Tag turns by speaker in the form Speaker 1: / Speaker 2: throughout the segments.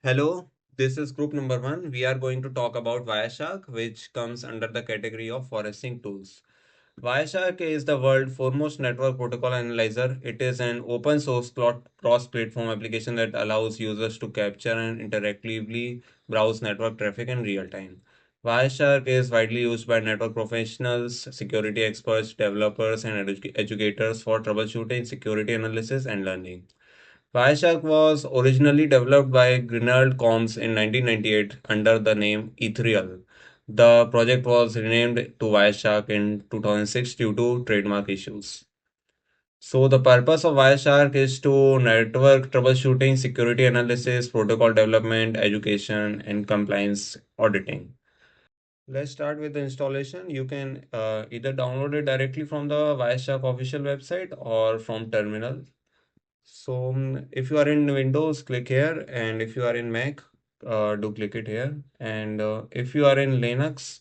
Speaker 1: Hello, this is group number one. We are going to talk about Wireshark, which comes under the category of forensic tools. Wireshark is the world's foremost network protocol analyzer. It is an open source cross-platform application that allows users to capture and interactively browse network traffic in real time. Wireshark is widely used by network professionals, security experts, developers, and educators for troubleshooting, security analysis, and learning. Wireshark was originally developed by Grinnell Combs in 1998 under the name Ethereal. The project was renamed to Wireshark in 2006 due to trademark issues. So the purpose of Wireshark is to network troubleshooting, security analysis, protocol development, education, and compliance auditing. Let's start with the installation. You can either download it directly from the Wireshark official website or from terminal. So if you are in Windows, click here, and if you are in Mac, do click it here. And if you are in Linux,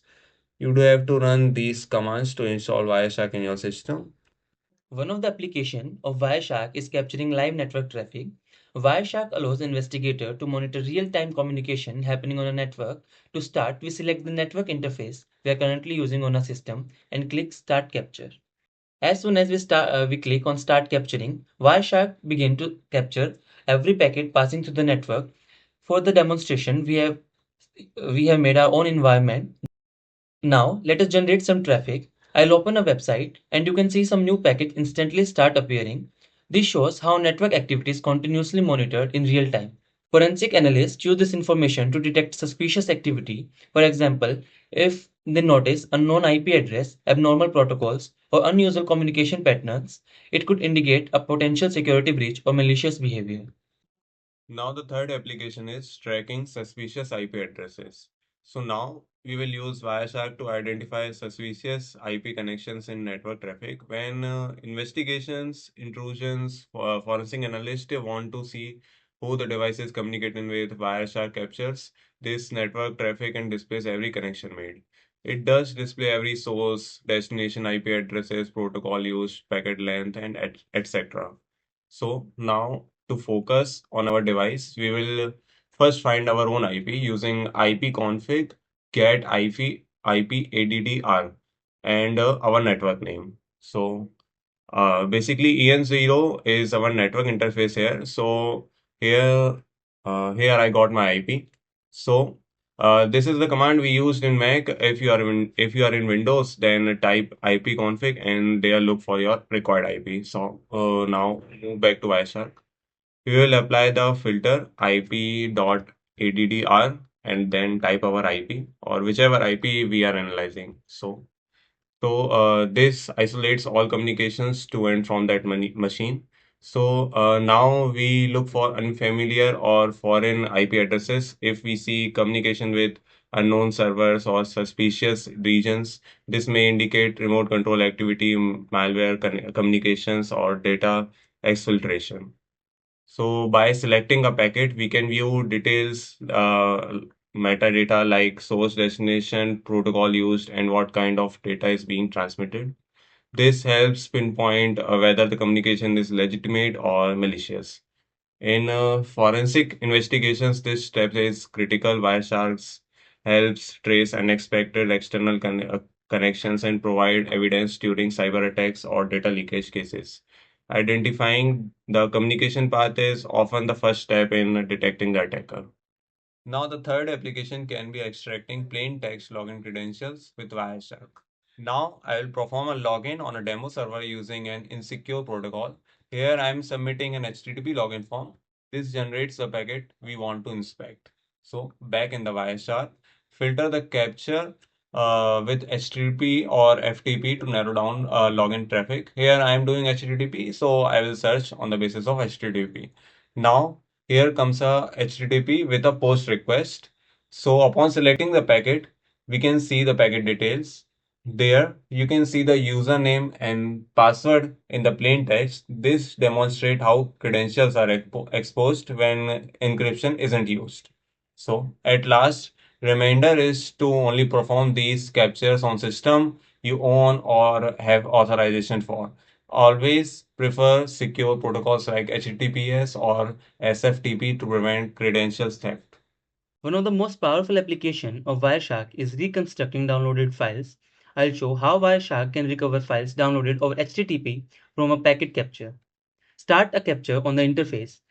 Speaker 1: you do have to run these commands to install Wireshark in your system.
Speaker 2: One of the application of Wireshark is capturing live network traffic. Wireshark allows investigator to monitor real-time communication happening on a network. To start, we select the network interface we are currently using on a system and click Start Capture. As soon as we click on Start Capturing, Wireshark begin to capture every packet passing through the network. For the demonstration, we have made our own environment. Now, let us generate some traffic. I'll open a website and you can see some new packets instantly start appearing. This shows how network activity is continuously monitored in real time. Forensic analysts use this information to detect suspicious activity. For example, if they notice unknown IP address, abnormal protocols, or unusual communication patterns, it could indicate a potential security breach or malicious behavior.
Speaker 1: Now the third application is tracking suspicious IP addresses. So now we will use Wireshark to identify suspicious IP connections in network traffic. When investigations, intrusions, forensic analysts want to see who the device is communicating with, Wireshark captures this network traffic and displays every connection made. It does display every source, destination IP addresses, protocol used, packet length, and etc. So now to focus on our device, we will first find our own IP using ipconfig get IP addr and our network name. So basically EN0 is our network interface here. So here I got my IP. So this is the command we used in Mac. If you are in Windows, then type ipconfig and there look for your required IP. So now move back to Wireshark. We will apply the filter ip.addr and then type our IP or whichever IP we are analyzing. So this isolates all communications to and from that machine. So now we look for unfamiliar or foreign IP addresses. If we see communication with unknown servers or suspicious regions, this may indicate remote control activity, malware communications, or data exfiltration. So by selecting a packet, we can view details, metadata like source, destination, protocol used, and what kind of data is being transmitted. This helps pinpoint whether the communication is legitimate or malicious. In forensic investigations, this step is critical. Wiresharks helps trace unexpected external connections and provide evidence during cyber attacks or data leakage cases. Identifying the communication path is often the first step in detecting the attacker. Now, the third application can be extracting plain text login credentials with Wireshark. Now, I will perform a login on a demo server using an insecure protocol. Here, I am submitting an HTTP login form. This generates the packet we want to inspect. So, back in the Wireshark, filter the capture with HTTP or FTP to narrow down login traffic. Here, I am doing HTTP, so I will search on the basis of HTTP. Now, here comes a HTTP with a post request. So upon selecting the packet, we can see the packet details. There you can see the username and password in the plain text. This demonstrates how credentials are exposed when encryption isn't used. So at last, reminder is to only perform these captures on system you own or have authorization for. always prefer secure protocols like HTTPS or SFTP to prevent credentials theft.
Speaker 2: One of the most powerful application of Wireshark is reconstructing downloaded files. I'll show how Wireshark can recover files downloaded over HTTP from a packet capture. Start a capture on the interface.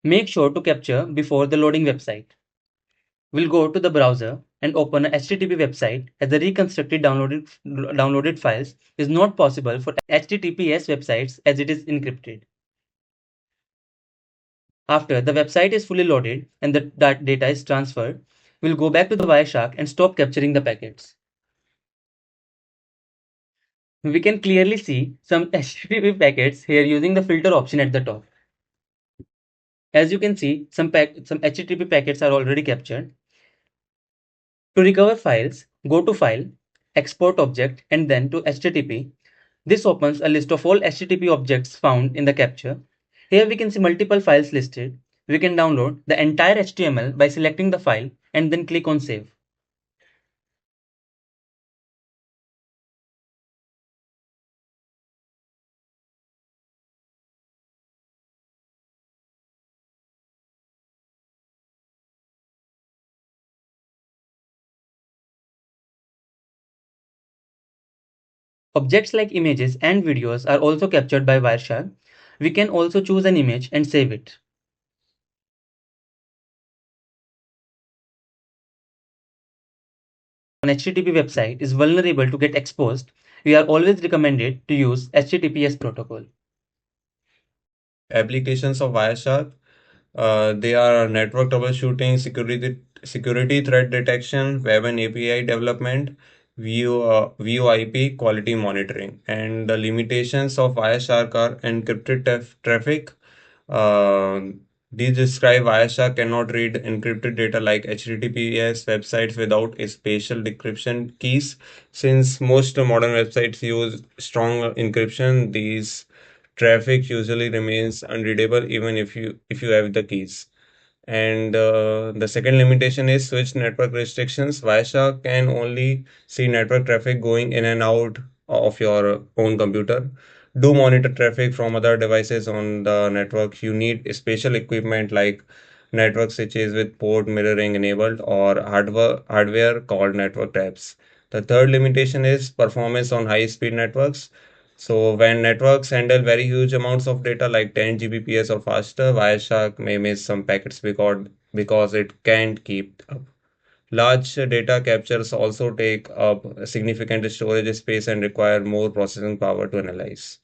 Speaker 2: Make sure to capture before the loading website. We'll go to the browser and open a HTTP website as the reconstructed downloaded files is not possible for HTTPS websites as it is encrypted. After the website is fully loaded and the data is transferred, we'll go back to the Wireshark and stop capturing the packets. We can clearly see some HTTP packets here using the filter option at the top. As you can see, some HTTP packets are already captured. To recover files, go to File, Export Object, and then to HTTP. This opens a list of all HTTP objects found in the capture. Here we can see multiple files listed. We can download the entire HTML by selecting the file and then click on Save. Objects like images and videos are also captured by Wireshark. We can also choose an image and save it. An HTTP website is vulnerable to get exposed, we are always recommended to use HTTPS protocol.
Speaker 1: Applications of Wireshark. They are network troubleshooting, security threat detection, web and API development, VoIP quality monitoring. And the limitations of Wireshark are encrypted traffic. Uh, these describe Wireshark cannot read encrypted data like HTTPS websites without a special decryption keys. Since most modern websites use strong encryption, these traffic usually remains unreadable even if you have the keys. And the second limitation is switch network restrictions. Wireshark can only see network traffic going in and out of your own computer. Do monitor traffic from other devices on the network. You need special equipment like network switches with port mirroring enabled or hardware called network taps. The third limitation is performance on high speed networks. So when networks handle very huge amounts of data like 10 Gbps or faster, Wireshark may miss some packets because it can't keep up. Large data captures also take up significant storage space and require more processing power to analyze.